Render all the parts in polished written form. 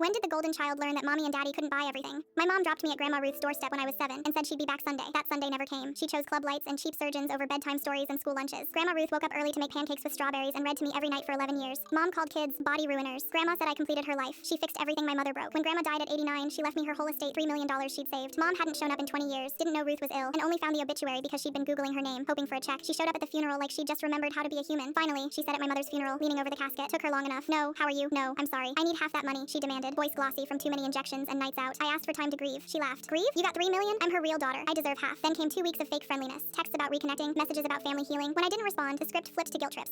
When did the golden child learn that mommy and daddy couldn't buy everything? My mom dropped me at Grandma Ruth's doorstep when I was 7 and said she'd be back Sunday. That Sunday never came. She chose club lights and cheap surgeons over bedtime stories and school lunches. Grandma Ruth woke up early to make pancakes with strawberries and read to me every night for 11 years. Mom called kids body ruiners. Grandma said I completed her life. She fixed everything my mother broke. When Grandma died at 89, she left me her whole estate, $3 million she'd saved. Mom hadn't shown up in 20 years, didn't know Ruth was ill, and only found the obituary because she'd been Googling her name, hoping for a check. She showed up at the funeral like she'd just remembered how to be a human. Finally, she said at my mother's funeral, leaning over the casket, took her long enough. No, how are you? No, I'm sorry. I need half that money, she demanded, voice glossy from too many injections and nights out. I asked for time to grieve. She laughed. Grieve? You got $3 million? I'm her real daughter. I deserve half. Then came 2 weeks of fake friendliness. Texts about reconnecting, messages about family healing. When I didn't respond, the script flipped to guilt trips.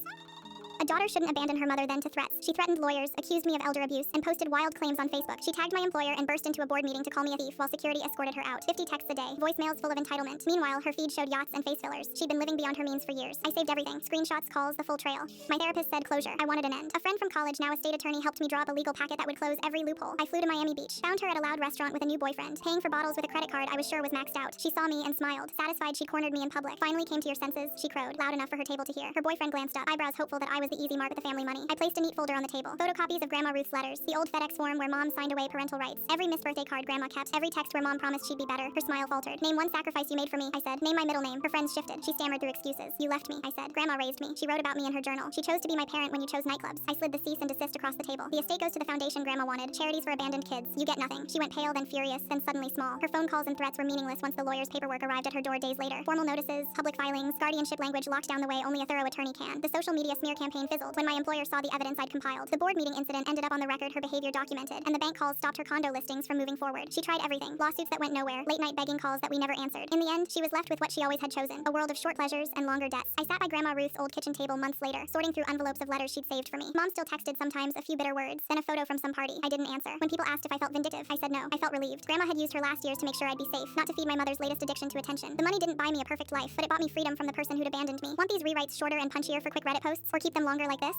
A daughter shouldn't abandon her mother then to threats. She threatened lawyers, accused me of elder abuse, and posted wild claims on Facebook. She tagged my employer and burst into a board meeting to call me a thief while security escorted her out. 50 texts a day, voicemails full of entitlement. Meanwhile, her feed showed yachts and face fillers. She'd been living beyond her means for years. I saved everything. Screenshots, calls, the full trail. My therapist said closure. I wanted an end. A friend from college, now a state attorney, helped me draw up a legal packet that would close every loophole. I flew to Miami Beach. Found her at a loud restaurant with a new boyfriend. Paying for bottles with a credit card I was sure was maxed out. She saw me and smiled. Satisfied she'd cornered me in public. Finally came to your senses, she crowed, loud enough for her table to hear. Her boyfriend glanced up, eyebrows hopeful that I was the easy mark with the family money. I placed a neat folder on the table. Photocopies of Grandma Ruth's letters. The old FedEx form where Mom signed away parental rights. Every missed birthday card Grandma kept. Every text where Mom promised she'd be better. Her smile faltered. Name one sacrifice you made for me, I said. Name my middle name. Her friends shifted. She stammered through excuses. You left me, I said. Grandma raised me. She wrote about me in her journal. She chose to be my parent when you chose nightclubs. I slid the cease and desist across the table. The estate goes to the foundation Grandma wanted. Charities for abandoned kids. You get nothing. She went pale, then furious, then suddenly small. Her phone calls and threats were meaningless once the lawyer's paperwork arrived at her door days later. Formal notices, public filings, guardianship language locked down the way only a thorough attorney can. The social media smear campaign fizzled when my employer saw the evidence I'd compiled. The board meeting incident ended up on the record, her behavior documented, and the bank calls stopped her condo listings from moving forward. She tried everything. Lawsuits that went nowhere, late night begging calls that we never answered. In the end, she was left with what she always had chosen, a world of short pleasures and longer debts. I sat by Grandma Ruth's old kitchen table months later, sorting through envelopes of letters she'd saved for me. Mom still texted sometimes, a few bitter words, then a photo from some party. I didn't answer. When people asked if I felt vindictive, I said no. I felt relieved. Grandma had used her last years to make sure I'd be safe, not to feed my mother's latest addiction to attention. The money didn't buy me a perfect life, but it bought me freedom from the person who'd abandoned me. Want these rewrites shorter and punchier for quick Reddit posts, or keep them longer like this?